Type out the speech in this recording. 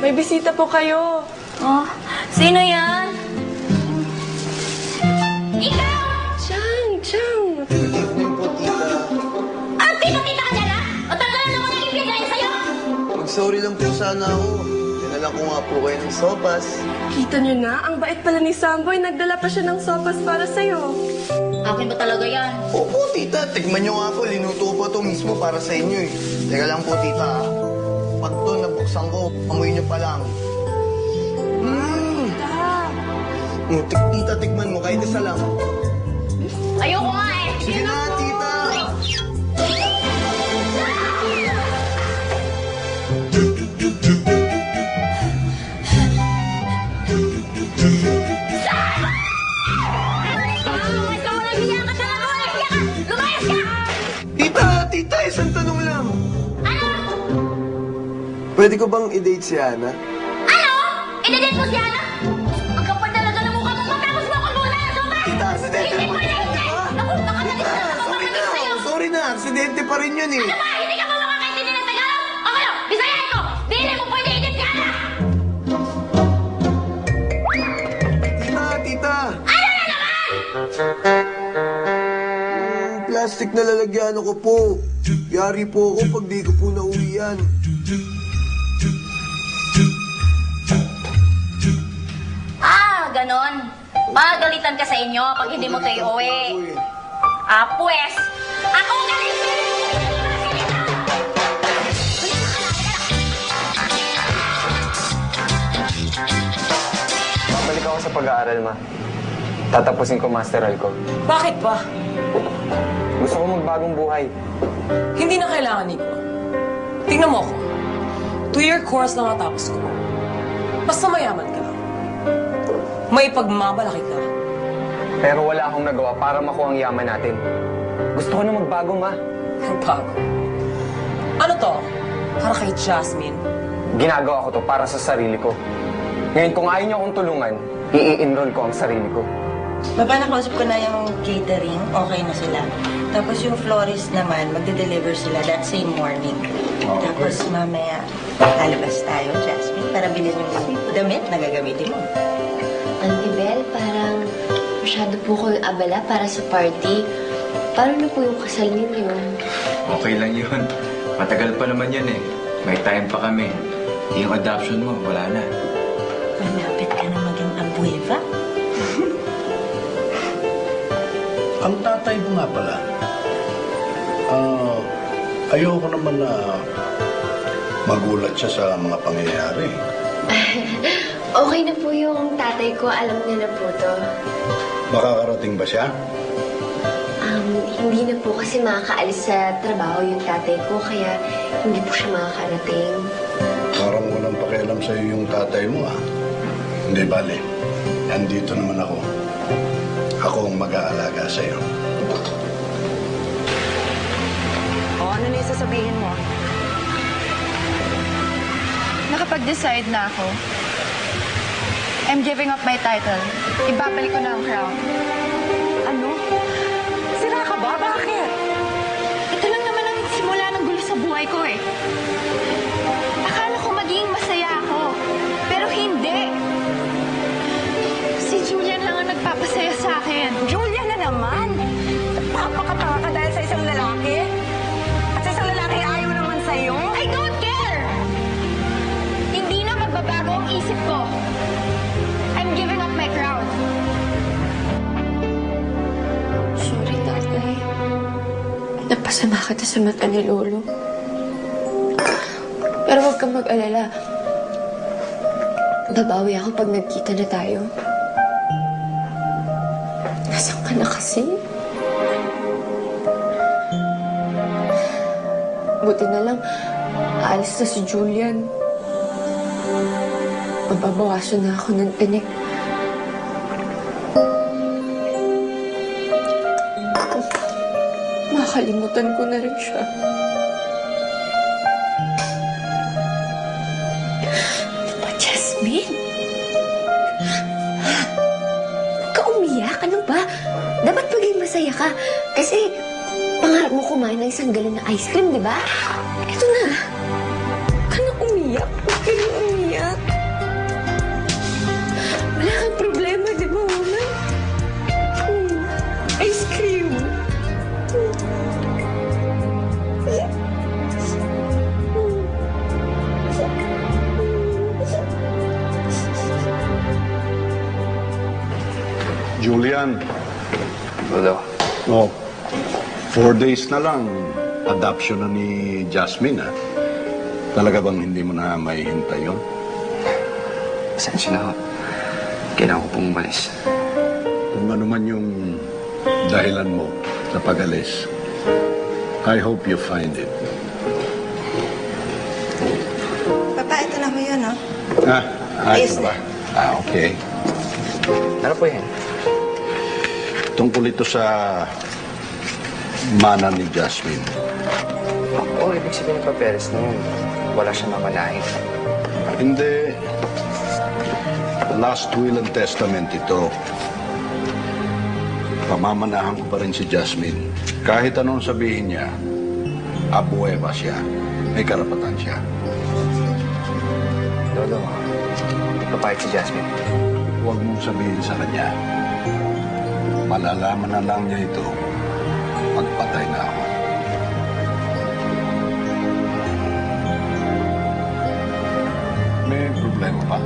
May bisita po kayo. Oh, sino yan? Ikaw! Chang! Ah, tita-tita ka dyan, ha? O talaga naman ang ibigay sa'yo? Mag-sorry lang po sana ako. Dinalan ko nga po kayo ng sopas. Kita niyo na, ang bait pala ni Samboy. Nagdala pa siya ng sopas para sa'yo. Akin ba talaga yan? Opo, tita. Tikman nyo nga po. Linuto ko pa to mismo para sa inyo eh. Teka lang po, tita. Pag to nabuksan ko, amoy nyo pa lang. Tita, tikman mo. Kahit isa lang. Ayoko nga eh. Sige na, tita. Tita, isang tanong lang. Ano? Pwede ko bang i-date si Ana? Ano? Idedate mo si Ana? Ang kapal talaga ng mukha mo. Matapos mo ako muna. Soba! Tita, aksidente Hindi pa pwede, rin. hindi! Naku, nakadalis na ako Sorry na. mamamit sa'yo. Sorry na. Aksidente pa rin yun eh. Ano ba? Hindi ka ba makakaintindi ng Tagalog? O kayo, Bisayan ko! Dili mo pwede edit ka na! Tita. Ano na naman? Plastic na lalagyan ko po. Yari po ako pag di ko po nauwi yan. Ah, ganon. Magalitan ka sa inyo pag hindi mo tayo uwi. Ah, pues, ako galit! Balik ako sa pag-aaral, ma. Tatapusin ko masteral ko. Bakit ba? Gusto ko magbagong buhay. Hindi na kailangan, Nico. Tingnan mo ako. 2-year course lang natapos ko. Basta mayaman ka. May pagmamalaki ka. Pero wala akong nagawa para makuha ang yaman natin. Gusto ko na magbago, ma. Ang bago. Ano to? Para kay Jasmine. Ginagawa ko to para sa sarili ko. Ngayon, kung ayaw niyo akong tulungan, i-enroll ko ang sarili ko. Baba, nakausap ko na yung catering, okay na sila. Tapos yung florist naman, magde-deliver sila that same morning. Tapos mamaya, lalabas tayo, Jasmine, para bilhin yung damit na gagamitin mo. Auntie Belle, parang masyado po kong abala para sa party. Paano na po yung kasal ninyo? Okay lang yun. Matagal pa naman yan eh. May time pa kami. Yung adoption mo, wala na. Malapit ka na maging abueva. Ang tatay mo nga pala, ayoko naman na magulat siya sa mga pangyayari. Okay na po yung tatay ko. Alam niya na po to. Makakarating ba siya? Hindi na po kasi makakaalis sa trabaho yung tatay ko. Kaya hindi po siya makakarating. Parang walang pakialam sa'yo yung tatay mo, ah. Hindi, bale. Nandito naman ako. Ako ang mag-aalaga sa'yo. O, ano na yung sasabihin mo? Nakapag-decide na ako. I'm giving up my title. Ibabalik ko na ang crown. Ano? Sira ka ba? Bakit? Ito lang naman ang simula ng gulo sa buhay ko eh. Akala ko magiging masaya ako. Pero hindi. Si Julian lang ang nagpapasaya sa akin. Julia na naman! Napakatawa ka dahil sa isang lalaki? At sa isang lalaki ayaw naman sa'yo? I don't care! Hindi na magbabago ang isip ko. I'm giving up my crown. Sorry, tatay. Napasama kita sa mata ni Lolo. Pero huwag kang mag-alala. Babawi ako pag nagkita na tayo. Nasaan ka na kasi? Buti na lang, aalis na si Julian. Mababawasan na ako ng tinik. Makakalimutan ko na rin siya. Diba, Jasmine? Huwag ka umiyak. Ano ba? Dapat maging masaya ka. Kasi pangarap mo kumain ng isang galon na ice cream, di ba? Ito na. Huwag ka na umiyak. Huwag ka na umiyak. umiyak. Wala kang problema, di ba, Mama? Ice cream. Julian, Lolo, oh, 4 days na lang, adoption na ni Jasmine, ah. Talaga bang hindi mo na mahihintay yun? pasensya na ho. Kailangan ko pong umalis. Kung ano man yung dahilan mo sa pag-alis, I hope you find it. Papa, ito na ho yun, no? Ayos na ba? Okay. Ano po yan? Tungkol ito sa mana ni Jasmine. Oo, ibig sabihin ng papeles na yun. Wala siyang mamanahin. Hindi. Last will and testament ito. Pamamanahan ko pa rin si Jasmine. Kahit anong sabihin niya, abueva siya. May karapatan siya. Lolo, hindi papayag si Jasmine. Huwag mong sabihin sa kanya. Malalaman na lang niya ito pagpatay na ako. May problema pa?